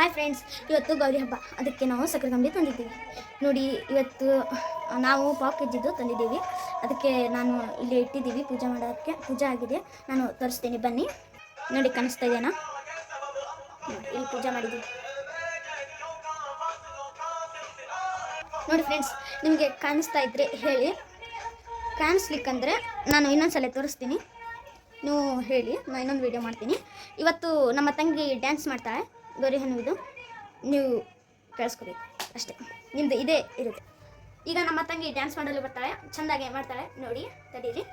Hi friends, ಇವತ್ತು ಗೌರಿ ಹಬ್ಬ. ಅದಕ್ಕೆ ನಾವು ಸಕ್ಕರೆ ಕಂಬಿ ತಂದಿದ್ದೀವಿ. ನೋಡಿ, ಇವತ್ತು ನಾವು ಪಾವ್ ಕೆಜಿದ್ದು ತಂದಿದ್ದೀವಿ. ಅದಕ್ಕೆ ನಾನು ಇಲ್ಲಿ ಇಟ್ಟಿದ್ದೀವಿ ಪೂಜೆ ಮಾಡೋಕ್ಕೆ. ಪೂಜೆ ಆಗಿದೆ, ನಾನು ತೋರಿಸ್ತೀನಿ ಬನ್ನಿ. ನೋಡಿ, ಕಾಣಿಸ್ತಾ ಇದೆಯಾ? ಇಲ್ಲಿ ಪೂಜೆ ಮಾಡಿದ್ದೀವಿ ನೋಡಿ ಫ್ರೆಂಡ್ಸ್. ನಿಮಗೆ ಕಾಣಿಸ್ತಾ ಇದ್ರೆ ಹೇಳಿ, ಕಾಣಿಸ್ಲಿಕ್ಕಂದ್ರೆ ನಾನು ಇನ್ನೊಂದ್ಸಲ ತೋರಿಸ್ತೀನಿ, ನೀವು ಹೇಳಿ. ನಾನು ಇನ್ನೊಂದು ವೀಡಿಯೋ ಮಾಡ್ತೀನಿ. ಇವತ್ತು ನಮ್ಮ ತಂಗಿ ಡ್ಯಾನ್ಸ್ ಮಾಡ್ತಾಳೆ, ಗೌರಿ ಹಣ್ಣುವಿದು. ನೀವು ಕೇಳಿಸ್ಕೋಬೇಕು ಅಷ್ಟೇ, ನಿಮ್ಮದು ಇದೇ ಇರುತ್ತೆ. ಈಗ ನಮ್ಮ ತಂಗಿ ಡ್ಯಾನ್ಸ್ ಮಾಡಲು ಬರ್ತಾಳೆ, ಚೆಂದಾಗೆ ಮಾಡ್ತಾಳೆ. ನೋಡಿ, ತಡೀರಿ.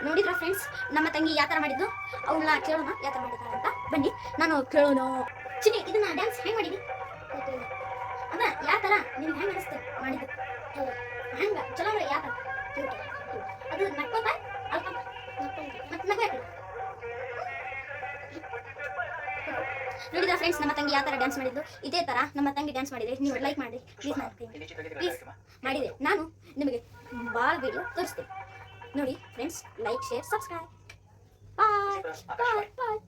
ನೋಡಿದ್ರ ಫ್ರೆಂಡ್ಸ್, ನಮ್ಮ ತಂಗಿ ಯಾವ ಥರ ಮಾಡಿದ್ದು ಅವಳ ಕೇಳೋಣ, ಯಾವ ಥರ ಮಾಡಿದ್ದಾಳೆ ಅಂತ. ಬನ್ನಿ, ನಾನು ಕೇಳೋಣ. ಚಿನ್ನಿ, ಇದನ್ನ ಡ್ಯಾನ್ಸ್ ಹೆಂಗೆ ಮಾಡಿದ್ವಿ ಅಮ್ಮ? ಯಾವ ಥರ ನಿಮ್ಗೆ ಹೆಂಗೆ ಅನಿಸ್ತು ಮಾಡಿದ್ದು? ಹೆಂಗೆ ಚಲೋ ಅಂದ್ರೆ ಯಾವ ಥರ ಅದು ನಕ್ಕೋತ ಅಲ್ಕೊಂತ ಮತ್ತೆ ನಗಬೇಕು. ನೋಡಿದ್ರ ಫ್ರೆಂಡ್ಸ್, ನಮ್ಮ ತಂಗಿ ಯಾವ ಥರ ಡ್ಯಾನ್ಸ್ ಮಾಡಿದ್ದು. ಇದೇ ಥರ ನಮ್ಮ ತಂಗಿ ಡ್ಯಾನ್ಸ್ ಮಾಡಿದ್ರೆ ನೀವು ಲೈಕ್ ಮಾಡಿ, ಪ್ಲೀಸ್ ಮಾಡ್ತೀನಿ, ಪ್ಲೀಸ್ ಮಾಡಿದೆ. ನಾನು ನಿಮಗೆ ಭಾಳ ವಿಡಿಯೋ ತೋರಿಸ್ತೀನಿ. ನೋಡಿ ಫ್ರೆಂಡ್ಸ್, ಲೈಕ್, ಶೇರ್, ಸಬ್ಸ್ಕ್ರೈಬ್. ಬಾಯ್ ಬಾಯ್ ಬಾಯ್.